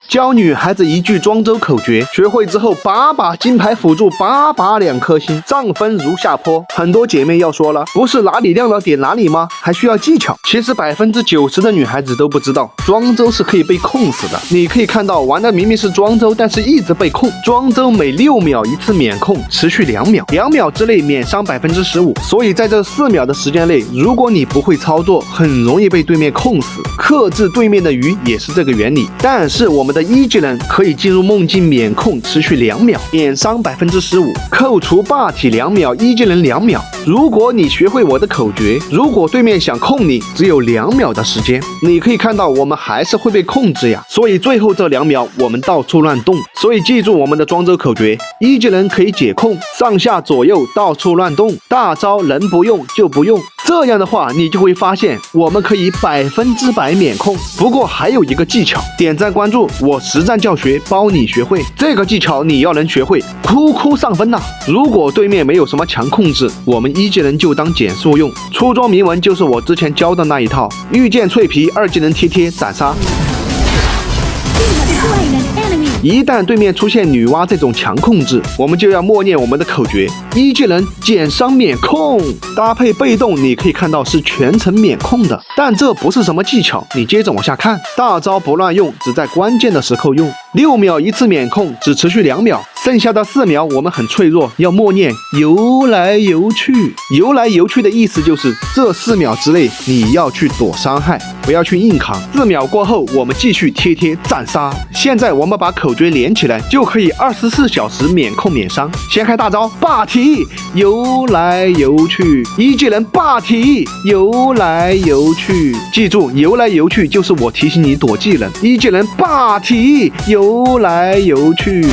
教女孩子一句庄周口诀，学会之后8把金牌辅助，8把2颗星，上分如下坡。很多姐妹要说了，不是哪里亮了点哪里吗？还需要技巧。其实90%的女孩子都不知道，庄周是可以被控死的。你可以看到玩的明明是庄周，但是一直被控。庄周每6秒一次免控，持续2秒，2秒之内免伤15%。所以在这4秒的时间内，如果你不会操作，很容易被对面控死。克制对面的鱼也是这个原理。但是我们的一技能可以进入梦境免控，持续2秒，免伤15%，扣除霸体2秒，一技能2秒。如果你学会我的口诀，如果对面想控你，只有2秒的时间。你可以看到我们还是会被控制呀，所以最后这2秒我们到处乱动。所以记住我们的庄周口诀，一技能可以解控，上下左右到处乱动，大招能不用就不用。这样的话，你就会发现我们可以100%免控。不过还有一个技巧，点赞关注，我实战教学包你学会。这个技巧你要能学会，哭上分呐！如果对面没有什么强控制，我们一技能就当减速用。出装铭文就是我之前教的那一套，遇见脆皮2技能贴斩杀。一旦对面出现女娲这种强控制，我们就要默念我们的口诀，一技能减伤免控，搭配被动，你可以看到是全程免控的。但这不是什么技巧，你接着往下看，大招不乱用，只在关键的时候用，6秒一次免控，只持续2秒，剩下的4秒我们很脆弱，要默念游来游去。游来游去的意思就是这4秒之内你要去躲伤害，不要去硬扛。4秒过后我们继续贴斩杀。现在我们把口诀连起来，就可以24小时免控免伤。先开大招霸体游来游去，一技能霸体游来游去。记住游来游去就是我提醒你躲技能，一技能霸体游来游去。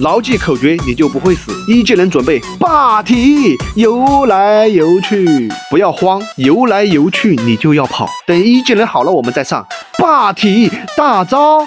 牢记口诀，你就不会死。一技能准备霸体游来游去，不要慌，游来游去你就要跑。等一技能好了，我们再上霸体大招。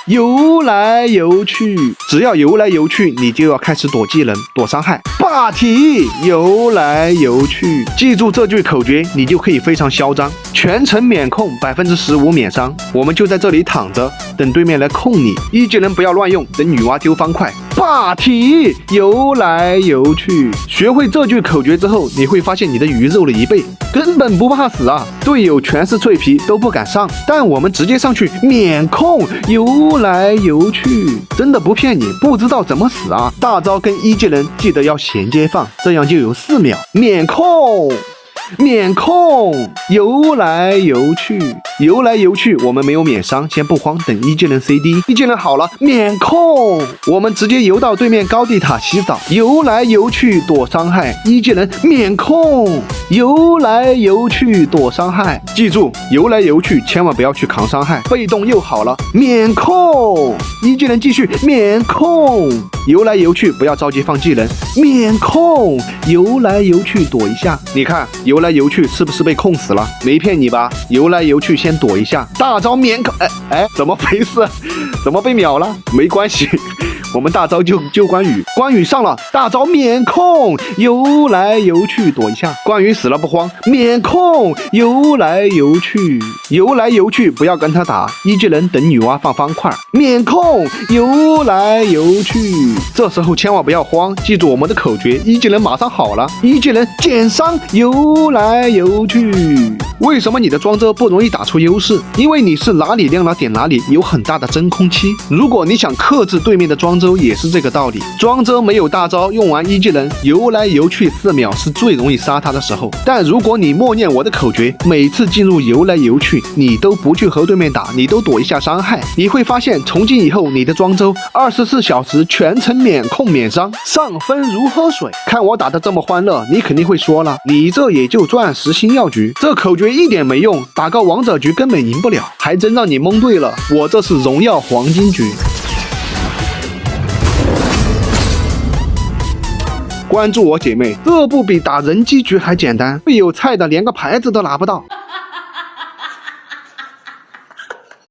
游来游去，只要游来游去，你就要开始躲技能、躲伤害。霸体游来游去，记住这句口诀，你就可以非常嚣张，全程免控，15%免伤。我们就在这里躺着，等对面来控你。一技能不要乱用，等女娲丢方块。霸体游来游去，学会这句口诀之后，你会发现你的鱼肉了1倍，根本不怕死啊！队友全是脆皮都不敢上，但我们直接上去免控游来游去，真的不骗你，不知道怎么死啊！大招跟一技能记得要衔接放，这样就有4秒免控。免控游来游去，游来游去，我们没有免伤，先不慌，等一技能 CD， 一技能好了，免控，我们直接游到对面高地塔洗澡，游来游去躲伤害，一技能免控，游来游去躲伤害。记住游来游去千万不要去扛伤害，被动又好了，免控，一技能继续免控，游来游去不要着急放技能，免控，游来游去躲一下。你看游来游去是不是被控死了？没骗你吧？游来游去先躲一下，大招免控。怎么回事？怎么被秒了？没关系，我们大招救关羽，关羽上了，大招免控，游来游去躲一下，关羽死了不慌，免控，游来游去，游来游去不要跟他打，一技能等女娲放方块，免控，游来游去。这时候千万不要慌，记住我们的口诀，一技能马上好了，一技能减伤游来游去。为什么你的庄周不容易打出优势？因为你是哪里亮了点哪里，有很大的真空期。如果你想克制对面的庄周也是这个道理，庄周没有大招，用完一技能游来游去4秒是最容易杀他的时候。但如果你默念我的口诀，每次进入游来游去，你都不去和对面打，你都躲一下伤害，你会发现从今以后你的庄周24小时全程免控免伤，上分如喝水。看我打得这么欢乐，你肯定会说了，你这也就钻石星耀局，这口诀一点没用，打个王者局根本赢不了。还真让你蒙对了，我这是荣耀黄金局。关注我姐妹，这不比打人机局还简单，队友菜的连个牌子都拿不到。